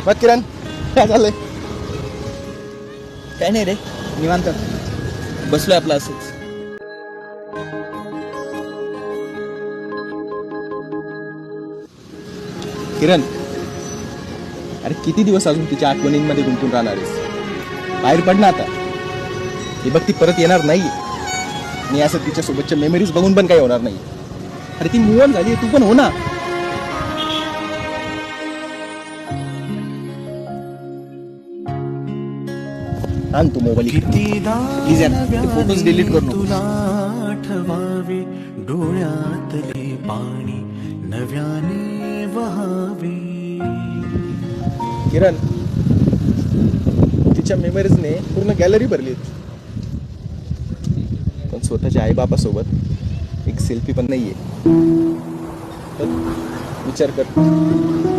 मग किरण काय झालंय? काय नाही रे, निवांत बसलोय आपलं असंच. किरण, अरे किती दिवस अजून तिच्या आठवणींमध्ये गुंतून राहणार आहेस? बाहेर पड ना आता. ही बघ, ती परत येणार नाही. मी असं तिच्या सोबतच्या मेमरीज बघून पण काही होणार नाही. अरे ती मूव ऑन झाली, तू पण हो ना. आण तू मोबाईल प्लीज यार, ते फोटोज डिलीट करू नको. आठवावे डोळ्यातले पाणी नव्याने वहावे. किरण, तिच्या मेमरीजने पूर्ण गॅलरी भरली होती, पण स्वतःच्या आईबापासोबत एक सेल्फी पण नाहीये. विचार कर.